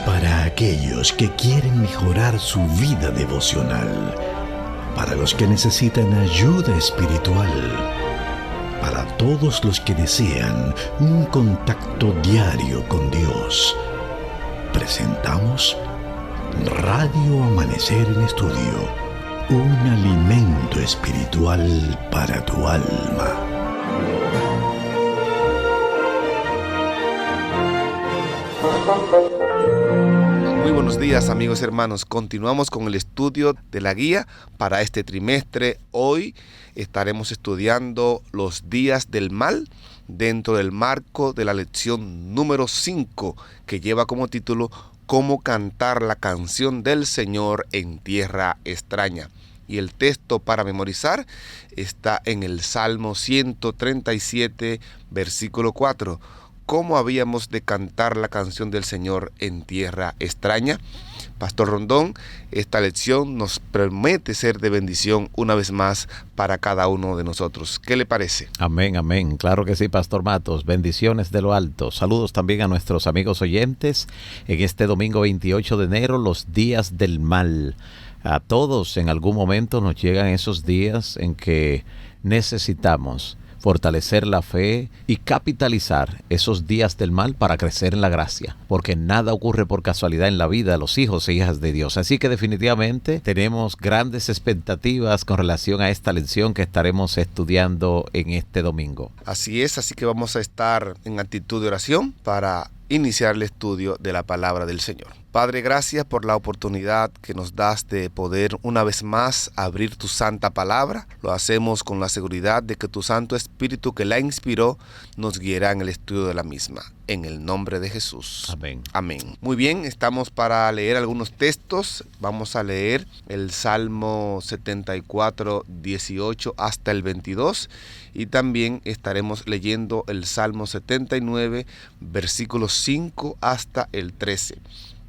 Para aquellos que quieren mejorar su vida devocional, para los que necesitan ayuda espiritual, para todos los que desean un contacto diario con Dios, presentamos Radio Amanecer en Estudio, un alimento espiritual para tu alma. Muy buenos días, amigos y hermanos. Continuamos con el estudio de la guía para este trimestre. Hoy estaremos estudiando los días del mal dentro del marco de la lección número 5, que lleva como título Cómo cantar la canción del Señor en tierra extraña. Y el texto para memorizar está en el Salmo 137, versículo 4. ¿Cómo habíamos de cantar la canción del Señor en tierra extraña? Pastor Rondón, esta lección nos promete ser de bendición una vez más para cada uno de nosotros. ¿Qué le parece? Amén, amén. Claro que sí, Pastor Matos. Bendiciones de lo alto. Saludos también a nuestros amigos oyentes en este domingo 28 de enero, los días del mal. A todos en algún momento nos llegan esos días en que necesitamos fortalecer la fe y capitalizar esos días del mal para crecer en la gracia, porque nada ocurre por casualidad en la vida de los hijos e hijas de Dios. Así que definitivamente tenemos grandes expectativas con relación a esta lección que estaremos estudiando en este domingo. Así es, así que vamos a estar en actitud de oración para iniciar el estudio de la palabra del Señor. Padre, gracias por la oportunidad que nos das de poder una vez más abrir tu santa palabra. Lo hacemos con la seguridad de que tu Santo Espíritu que la inspiró nos guiará en el estudio de la misma. En el nombre de Jesús. Amén. Amén. Muy bien, estamos para leer algunos textos. Vamos a leer el Salmo 74, 18 hasta el 22. Y también estaremos leyendo el Salmo 79, versículos 5 hasta el 13.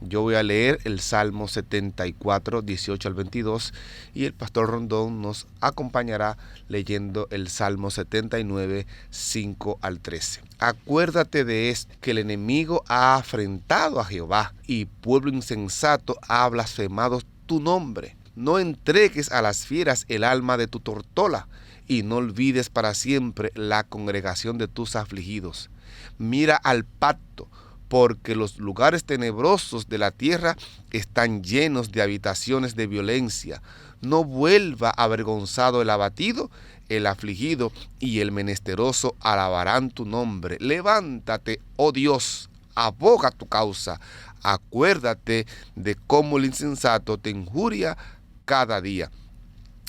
Yo voy a leer el Salmo 74, 18 al 22 y el Pastor Rondón nos acompañará leyendo el Salmo 79, 5 al 13. Acuérdate de esto, que el enemigo ha afrentado a Jehová y pueblo insensato ha blasfemado tu nombre. No entregues a las fieras el alma de tu tortola y no olvides para siempre la congregación de tus afligidos. Mira al pacto, porque los lugares tenebrosos de la tierra están llenos de habitaciones de violencia. No vuelva avergonzado el abatido, el afligido y el menesteroso alabarán tu nombre. Levántate, oh Dios, aboga tu causa. Acuérdate de cómo el insensato te injuria cada día.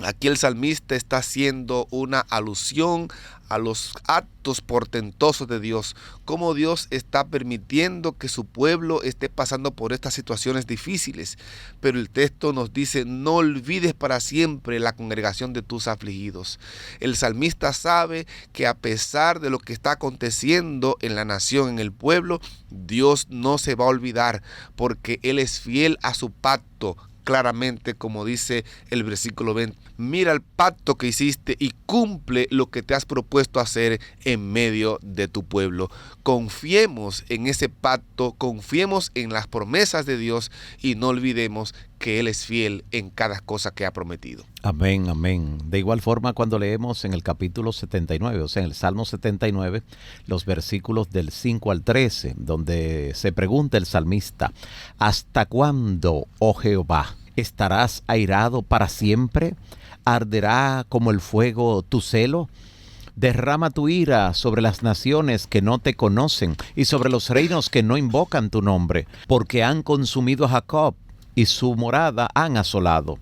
Aquí el salmista está haciendo una alusión a los actos portentosos de Dios, cómo Dios está permitiendo que su pueblo esté pasando por estas situaciones difíciles. Pero el texto nos dice, no olvides para siempre la congregación de tus afligidos. El salmista sabe que a pesar de lo que está aconteciendo en la nación, en el pueblo, Dios no se va a olvidar, porque Él es fiel a su pacto. Claramente, como dice el versículo 20, mira el pacto que hiciste y cumple lo que te has propuesto hacer en medio de tu pueblo. Confiemos en ese pacto, confiemos en las promesas de Dios y no olvidemos que Él es fiel en cada cosa que ha prometido. Amén, amén. De igual forma, cuando leemos en el capítulo 79, o sea, en el Salmo 79, los versículos del 5 al 13, donde se pregunta el salmista, ¿hasta cuándo, oh Jehová, estarás airado para siempre? ¿Arderá como el fuego tu celo? Derrama tu ira sobre las naciones que no te conocen y sobre los reinos que no invocan tu nombre, porque han consumido a Jacob y su morada han asolado.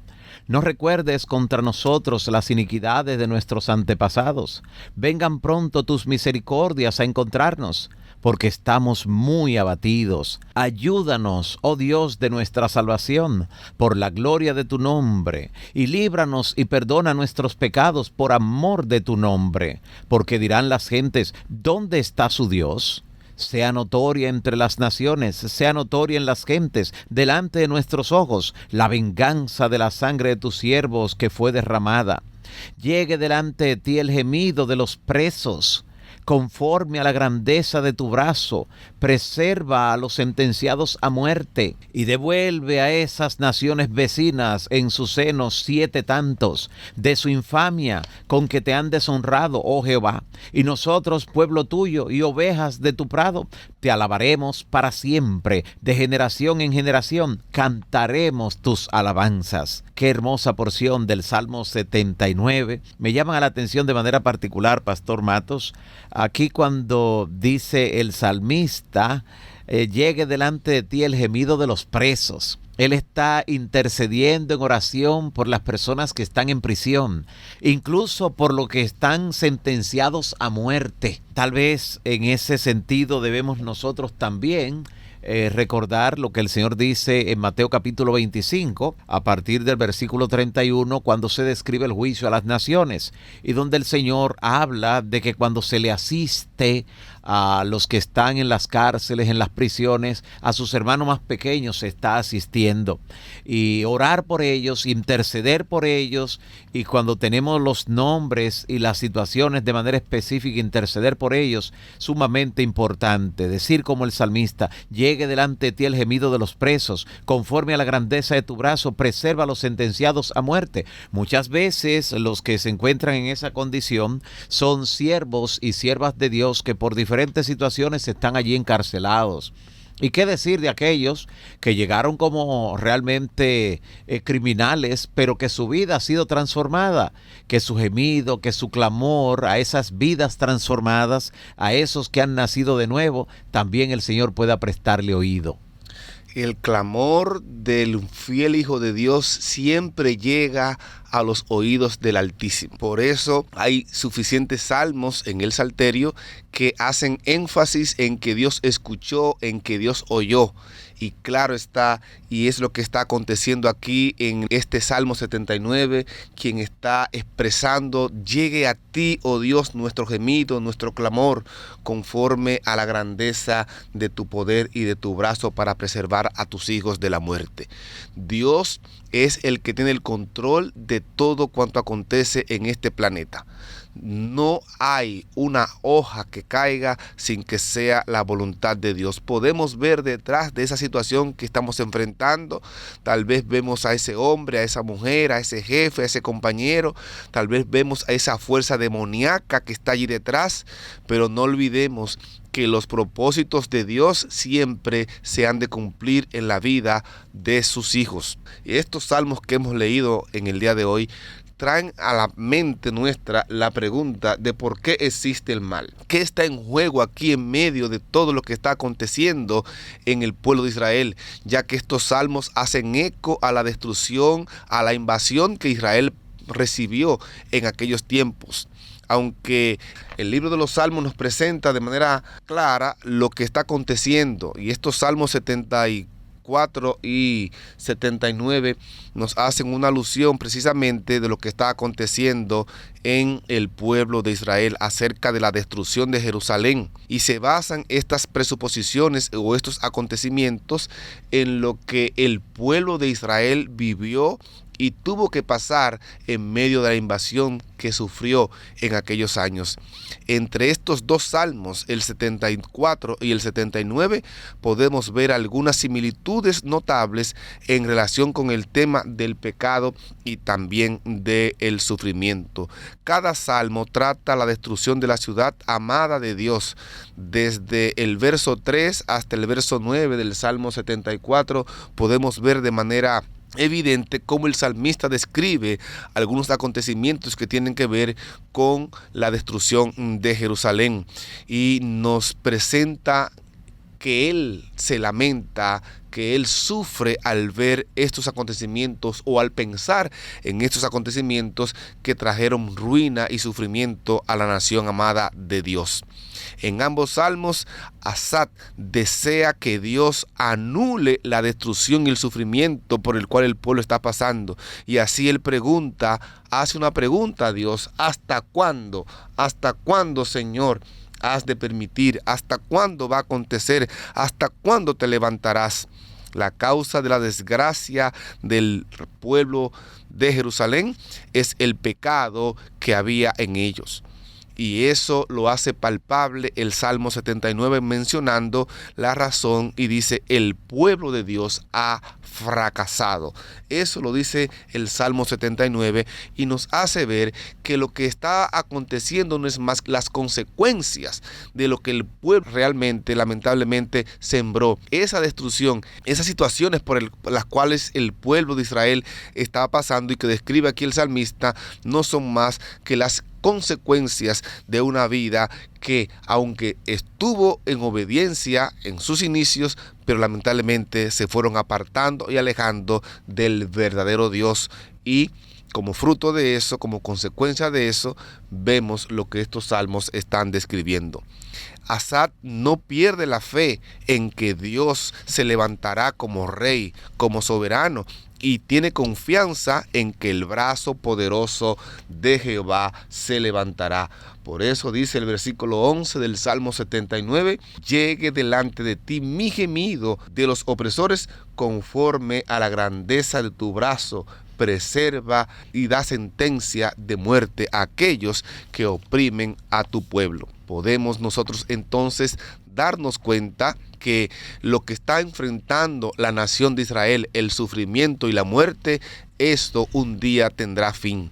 No recuerdes contra nosotros las iniquidades de nuestros antepasados. Vengan pronto tus misericordias a encontrarnos, porque estamos muy abatidos. Ayúdanos, oh Dios de nuestra salvación, por la gloria de tu nombre, y líbranos y perdona nuestros pecados por amor de tu nombre, porque dirán las gentes, ¿dónde está su Dios? Sea notoria entre las naciones, sea notoria en las gentes, delante de nuestros ojos, la venganza de la sangre de tus siervos que fue derramada. Llegue delante de ti el gemido de los presos, conforme a la grandeza de tu brazo, preserva a los sentenciados a muerte, y devuelve a esas naciones vecinas en su seno 7 tantos de su infamia con que te han deshonrado, oh Jehová. Y nosotros, pueblo tuyo y ovejas de tu prado, te alabaremos para siempre, de generación en generación, cantaremos tus alabanzas. Qué hermosa porción del Salmo 79. Me llaman a la atención de manera particular, Pastor Matos, aquí cuando dice el salmista, llegue delante de ti el gemido de los presos. Él está intercediendo en oración por las personas que están en prisión, incluso por los que están sentenciados a muerte. Tal vez en ese sentido debemos nosotros también recordar lo que el Señor dice en Mateo capítulo 25, a partir del versículo 31, cuando se describe el juicio a las naciones, y donde el Señor habla de que cuando se le asiste a los que están en las cárceles, en las prisiones, a sus hermanos más pequeños se está asistiendo, y orar por ellos, interceder por ellos, y cuando tenemos los nombres y las situaciones de manera específica, interceder por ellos, sumamente importante. Decir como el salmista, llegue delante de ti el gemido de los presos, conforme a la grandeza de tu brazo, preserva a los sentenciados a muerte. Muchas veces los que se encuentran en esa condición son siervos y siervas de Dios que por diferentes situaciones están allí encarcelados. ¿Y qué decir de aquellos que llegaron como realmente criminales, pero que su vida ha sido transformada? Que su gemido, que su clamor a esas vidas transformadas, a esos que han nacido de nuevo, también el Señor pueda prestarle oído. El clamor del fiel Hijo de Dios siempre llega a los oídos del Altísimo. Por eso hay suficientes salmos en el Salterio que hacen énfasis en que Dios escuchó, en que Dios oyó. Y claro está, y es lo que está aconteciendo aquí en este Salmo 79, quien está expresando, llegue a ti, oh Dios, nuestro gemido, nuestro clamor, conforme a la grandeza de tu poder y de tu brazo para preservar a tus hijos de la muerte. Dios es el que tiene el control de todo cuanto acontece en este planeta. No hay una hoja que caiga sin que sea la voluntad de Dios. Podemos ver detrás de esa situación que estamos enfrentando, tal vez vemos a ese hombre, a esa mujer, a ese jefe, a ese compañero, tal vez vemos a esa fuerza demoníaca que está allí detrás, pero no olvidemos que los propósitos de Dios siempre se han de cumplir en la vida de sus hijos. Y estos salmos que hemos leído en el día de hoy traen a la mente nuestra la pregunta de por qué existe el mal. ¿Qué está en juego aquí en medio de todo lo que está aconteciendo en el pueblo de Israel? Ya que estos salmos hacen eco a la destrucción, a la invasión que Israel recibió en aquellos tiempos. Aunque el libro de los Salmos nos presenta de manera clara lo que está aconteciendo, y estos Salmos 74 y 79 nos hacen una alusión precisamente de lo que está aconteciendo en el pueblo de Israel acerca de la destrucción de Jerusalén, y se basan estas presuposiciones o estos acontecimientos en lo que el pueblo de Israel vivió y tuvo que pasar en medio de la invasión que sufrió en aquellos años. Entre estos dos salmos, el 74 y el 79, podemos ver algunas similitudes notables en relación con el tema del pecado y también del sufrimiento. Cada salmo trata la destrucción de la ciudad amada de Dios. Desde el verso 3 hasta el verso 9 del Salmo 74 podemos ver de manera evidente cómo el salmista describe algunos acontecimientos que tienen que ver con la destrucción de Jerusalén, y nos presenta que él se lamenta, que él sufre al ver estos acontecimientos o al pensar en estos acontecimientos que trajeron ruina y sufrimiento a la nación amada de Dios. En ambos salmos, Asaf desea que Dios anule la destrucción y el sufrimiento por el cual el pueblo está pasando. Y así él hace una pregunta a Dios: ¿hasta cuándo? ¿Hasta cuándo, Señor, has de permitir? ¿Hasta cuándo va a acontecer? ¿Hasta cuándo te levantarás? La causa de la desgracia del pueblo de Jerusalén es el pecado que había en ellos. Y eso lo hace palpable el Salmo 79 mencionando la razón y dice: el pueblo de Dios ha fracasado. Eso lo dice el Salmo 79 y nos hace ver que lo que está aconteciendo no es más las consecuencias de lo que el pueblo realmente, lamentablemente, sembró. Esa destrucción, esas situaciones por las cuales el pueblo de Israel estaba pasando y que describe aquí el salmista, no son más que las consecuencias de una vida que, aunque estuvo en obediencia en sus inicios, pero lamentablemente se fueron apartando y alejando del verdadero Dios. Y como fruto de eso, como consecuencia de eso, vemos lo que estos salmos están describiendo. Asaf no pierde la fe en que Dios se levantará como rey, como soberano, y tiene confianza en que el brazo poderoso de Jehová se levantará. Por eso dice el versículo 11 del Salmo 79, llegue delante de ti mi gemido de los opresores, conforme a la grandeza de tu brazo, preserva y da sentencia de muerte a aquellos que oprimen a tu pueblo. Podemos nosotros entonces darnos cuenta que lo que está enfrentando la nación de Israel, el sufrimiento y la muerte, esto un día tendrá fin.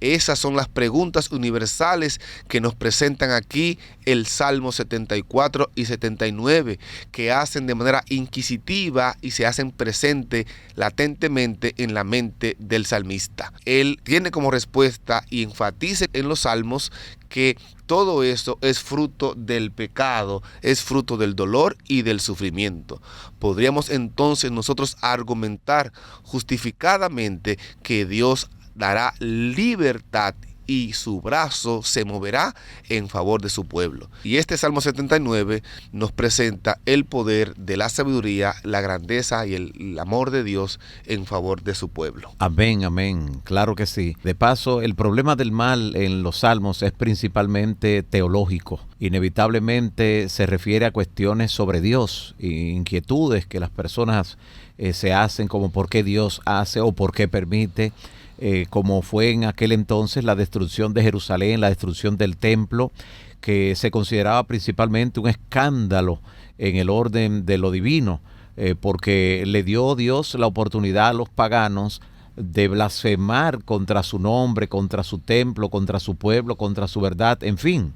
Esas son las preguntas universales que nos presentan aquí el Salmo 74 y 79, que hacen de manera inquisitiva y se hacen presente latentemente en la mente del salmista. Él tiene como respuesta y enfatiza en los salmos que todo eso es fruto del pecado, es fruto del dolor y del sufrimiento. Podríamos entonces nosotros argumentar justificadamente que Dios dará libertad y su brazo se moverá en favor de su pueblo. Y este Salmo 79 nos presenta el poder de la sabiduría, la grandeza y el amor de Dios en favor de su pueblo. Amén, amén. Claro que sí. De paso, el problema del mal en los salmos es principalmente teológico. Inevitablemente se refiere a cuestiones sobre Dios, inquietudes que las personas se hacen, como por qué Dios hace o por qué permite. Como fue en aquel entonces la destrucción de Jerusalén, la destrucción del templo, que se consideraba principalmente un escándalo en el orden de lo divino, porque le dio Dios la oportunidad a los paganos de blasfemar contra su nombre, contra su templo, contra su pueblo, contra su verdad, en fin.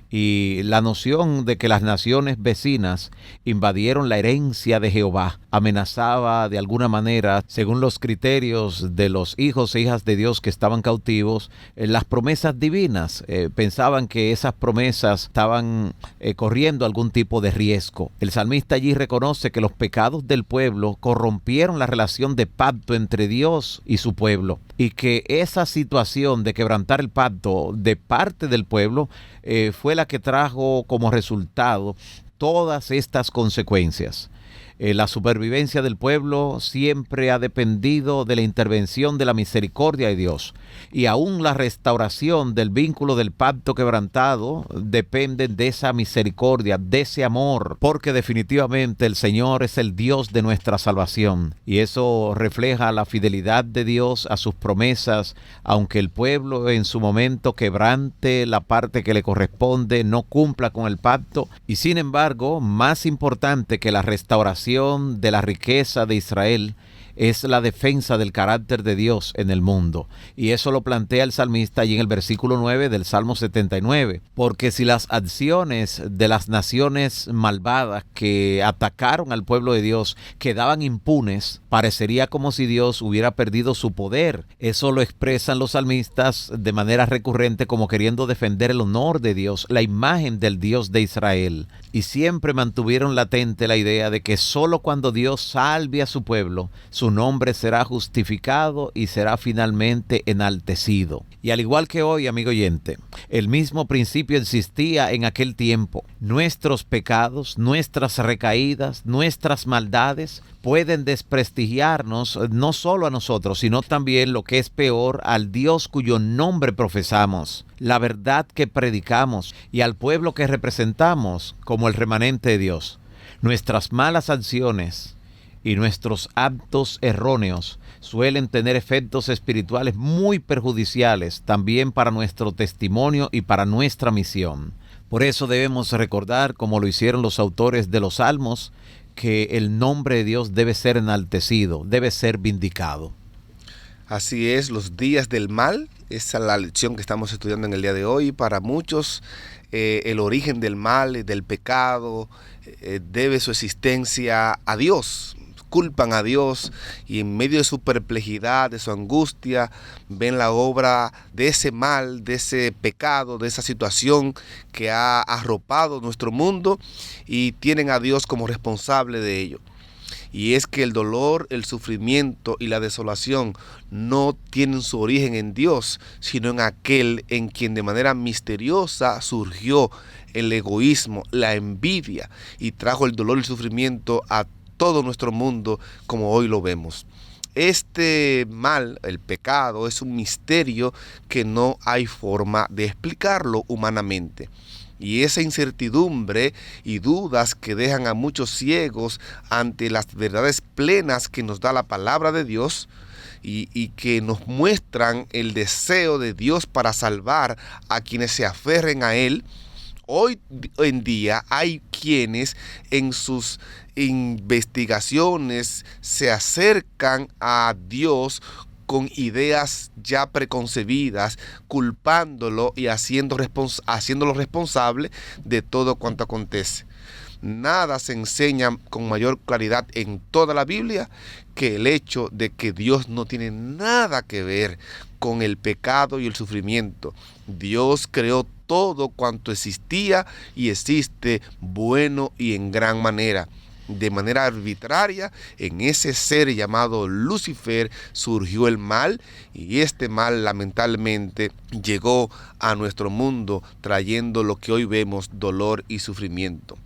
Y la noción de que las naciones vecinas invadieron la herencia de Jehová amenazaba de alguna manera, según los criterios de los hijos e hijas de Dios que estaban cautivos, las promesas divinas. Pensaban que esas promesas estaban corriendo algún tipo de riesgo. El salmista allí reconoce que los pecados del pueblo corrompieron la relación de pacto entre Dios y su pueblo, y que esa situación de quebrantar el pacto de parte del pueblo fue la que trajo como resultado todas estas consecuencias. La supervivencia del pueblo siempre ha dependido de la intervención de la misericordia de Dios, y aún la restauración del vínculo del pacto quebrantado depende de esa misericordia, de ese amor, porque definitivamente el Señor es el Dios de nuestra salvación, y eso refleja la fidelidad de Dios a sus promesas, aunque el pueblo en su momento quebrante la parte que le corresponde, no cumpla con el pacto. Y sin embargo, más importante que la restauración de la riqueza de Israel es la defensa del carácter de Dios en el mundo. Y eso lo plantea el salmista allí en el versículo 9 del Salmo 79. Porque si las acciones de las naciones malvadas que atacaron al pueblo de Dios quedaban impunes, parecería como si Dios hubiera perdido su poder. Eso lo expresan los salmistas de manera recurrente como queriendo defender el honor de Dios, la imagen del Dios de Israel. Y siempre mantuvieron latente la idea de que solo cuando Dios salve a su pueblo, su nombre será justificado y será finalmente enaltecido. Y al igual que hoy, amigo oyente, el mismo principio existía en aquel tiempo. Nuestros pecados, nuestras recaídas, nuestras maldades pueden desprestigiarnos no solo a nosotros, sino también, lo que es peor, al Dios cuyo nombre profesamos, la verdad que predicamos y al pueblo que representamos como el remanente de Dios. Nuestras malas acciones y nuestros actos erróneos suelen tener efectos espirituales muy perjudiciales también para nuestro testimonio y para nuestra misión. Por eso debemos recordar, como lo hicieron los autores de los Salmos, que el nombre de Dios debe ser enaltecido, debe ser vindicado. Así es, los días del mal, esa es la lección que estamos estudiando en el día de hoy. Para muchos, el origen del mal, del pecado, debe su existencia a Dios. Culpan a Dios y en medio de su perplejidad, de su angustia, ven la obra de ese mal, de ese pecado, de esa situación que ha arropado nuestro mundo y tienen a Dios como responsable de ello. Y es que el dolor, el sufrimiento y la desolación no tienen su origen en Dios, sino en aquel en quien de manera misteriosa surgió el egoísmo, la envidia y trajo el dolor y el sufrimiento a todo nuestro mundo como hoy lo vemos. Este mal, el pecado, es un misterio que no hay forma de explicarlo humanamente. Y esa incertidumbre y dudas que dejan a muchos ciegos ante las verdades plenas que nos da la palabra de Dios y que nos muestran el deseo de Dios para salvar a quienes se aferren a Él. Hoy en día hay quienes en sus investigaciones se acercan a Dios con ideas ya preconcebidas, culpándolo y haciéndolo responsable de todo cuanto acontece. Nada se enseña con mayor claridad en toda la Biblia que el hecho de que Dios no tiene nada que ver con el pecado y el sufrimiento. Dios creó todo cuanto existía y existe bueno y en gran manera. De manera arbitraria, en ese ser llamado Lucifer surgió el mal y este mal lamentablemente llegó a nuestro mundo trayendo lo que hoy vemos, dolor y sufrimiento.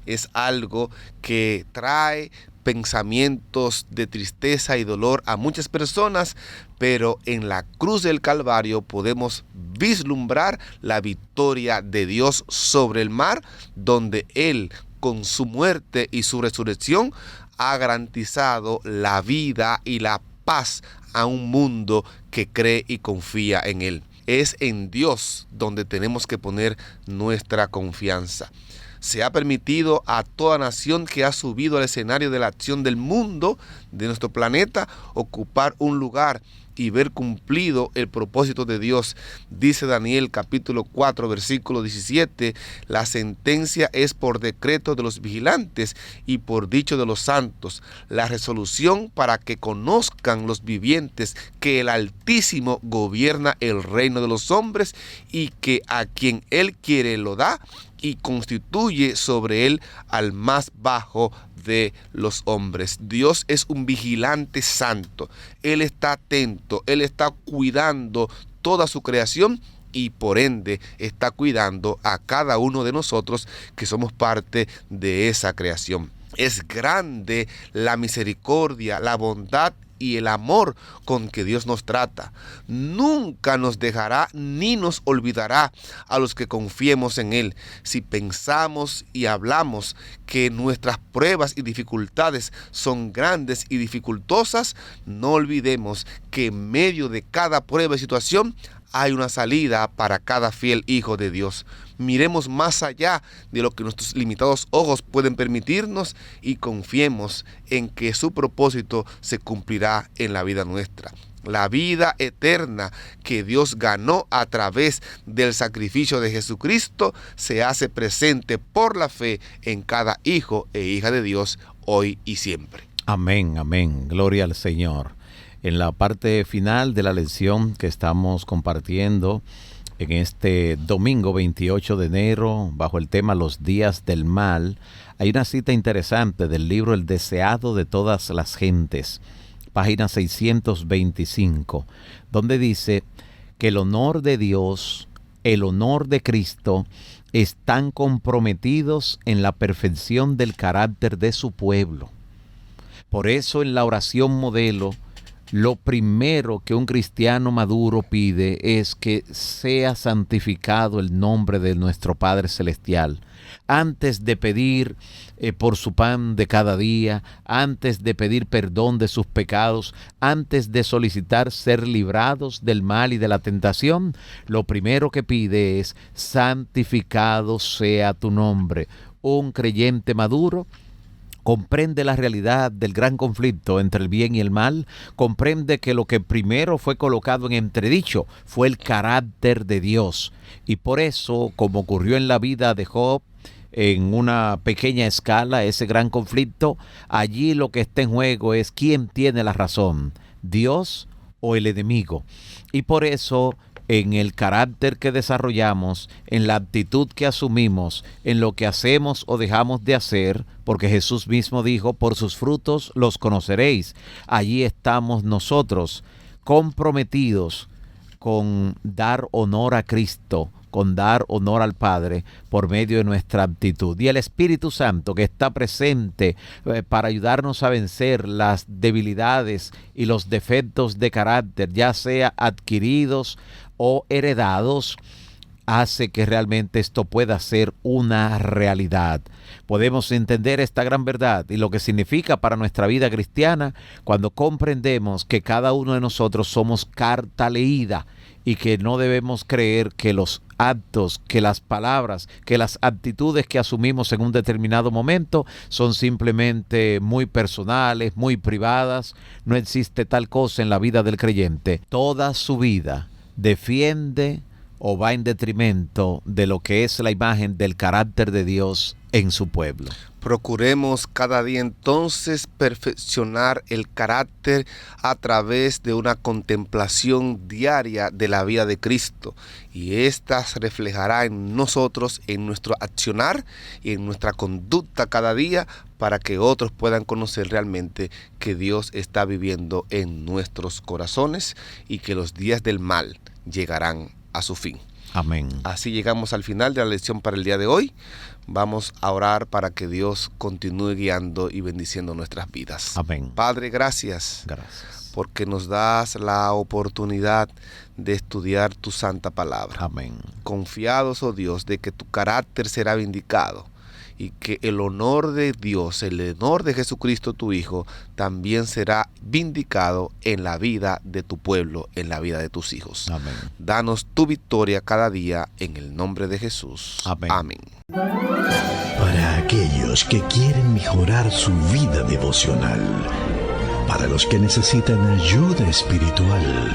Es algo que trae pensamientos de tristeza y dolor a muchas personas, pero en la cruz del Calvario podemos vislumbrar la victoria de Dios sobre el mal, donde Él, con su muerte y su resurrección, ha garantizado la vida y la paz a un mundo que cree y confía en Él. Es en Dios donde tenemos que poner nuestra confianza. Se ha permitido a toda nación que ha subido al escenario de la acción del mundo, de nuestro planeta, ocupar un lugar y ver cumplido el propósito de Dios. Dice Daniel capítulo 4 versículo 17, la sentencia es por decreto de los vigilantes y por dicho de los santos, la resolución para que conozcan los vivientes que el Altísimo gobierna el reino de los hombres y que a quien Él quiere lo da y constituye sobre él al más bajo de los hombres. Dios es un vigilante santo. Él está atento, Él está cuidando toda su creación y por ende está cuidando a cada uno de nosotros que somos parte de esa creación. Es grande la misericordia, la bondad y el amor con que Dios nos trata. Nunca nos dejará ni nos olvidará a los que confiemos en Él. Si pensamos y hablamos que nuestras pruebas y dificultades son grandes y dificultosas, no olvidemos que en medio de cada prueba y situación hay una salida para cada fiel hijo de Dios. Miremos más allá de lo que nuestros limitados ojos pueden permitirnos y confiemos en que su propósito se cumplirá en la vida nuestra. La vida eterna que Dios ganó a través del sacrificio de Jesucristo se hace presente por la fe en cada hijo e hija de Dios hoy y siempre. Amén, amén. Gloria al Señor. En la parte final de la lección que estamos compartiendo en este domingo 28 de enero, bajo el tema Los días del mal, hay una cita interesante del libro El deseado de todas las gentes, página 625, donde dice que el honor de Dios, el honor de Cristo, están comprometidos en la perfección del carácter de su pueblo. Por eso en la oración modelo, lo primero que un cristiano maduro pide es que sea santificado el nombre de nuestro Padre Celestial, antes de pedir por su pan de cada día, antes de pedir perdón de sus pecados, antes de solicitar ser librados del mal y de la tentación, lo primero que pide es: santificado sea tu nombre. Un creyente maduro comprende la realidad del gran conflicto entre el bien y el mal, comprende que lo que primero fue colocado en entredicho fue el carácter de Dios. Y por eso, como ocurrió en la vida de Job, en una pequeña escala, ese gran conflicto, allí lo que está en juego es quién tiene la razón, Dios o el enemigo. Y por eso, en el carácter que desarrollamos, en la actitud que asumimos, en lo que hacemos o dejamos de hacer, porque Jesús mismo dijo: por sus frutos los conoceréis. Allí estamos nosotros comprometidos con dar honor a Cristo, con dar honor al Padre por medio de nuestra actitud. Y el Espíritu Santo, que está presente para ayudarnos a vencer las debilidades y los defectos de carácter, ya sea adquiridos o heredados, hace que realmente esto pueda ser una realidad. Podemos entender esta gran verdad y lo que significa para nuestra vida cristiana cuando comprendemos que cada uno de nosotros somos carta leída y que no debemos creer que los actos, que las palabras, que las actitudes que asumimos en un determinado momento son simplemente muy personales, muy privadas. No existe tal cosa en la vida del creyente. Toda su vida defiende o va en detrimento de lo que es la imagen del carácter de Dios en su pueblo. Procuremos cada día entonces perfeccionar el carácter a través de una contemplación diaria de la vida de Cristo, y ésta se reflejará en nosotros, en nuestro accionar y en nuestra conducta cada día, para que otros puedan conocer realmente que Dios está viviendo en nuestros corazones y que los días del mal llegarán a su fin. Amén. Así llegamos al final de la lección para el día de hoy. Vamos a orar para que Dios continúe guiando y bendiciendo nuestras vidas. Amén. Padre, gracias. Gracias. Porque nos das la oportunidad de estudiar tu santa palabra. Amén. Confiados, oh Dios, de que tu carácter será vindicado y que el honor de Dios, el honor de Jesucristo tu Hijo, también será vindicado en la vida de tu pueblo, en la vida de tus hijos. Amén. Danos tu victoria cada día en el nombre de Jesús. Amén. Amén. Para aquellos que quieren mejorar su vida devocional, para los que necesitan ayuda espiritual,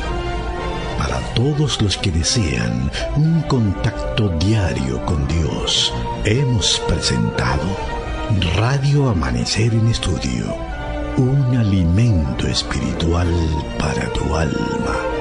para todos los que desean un contacto diario con Dios, hemos presentado Radio Amanecer en Estudio, un alimento espiritual para tu alma.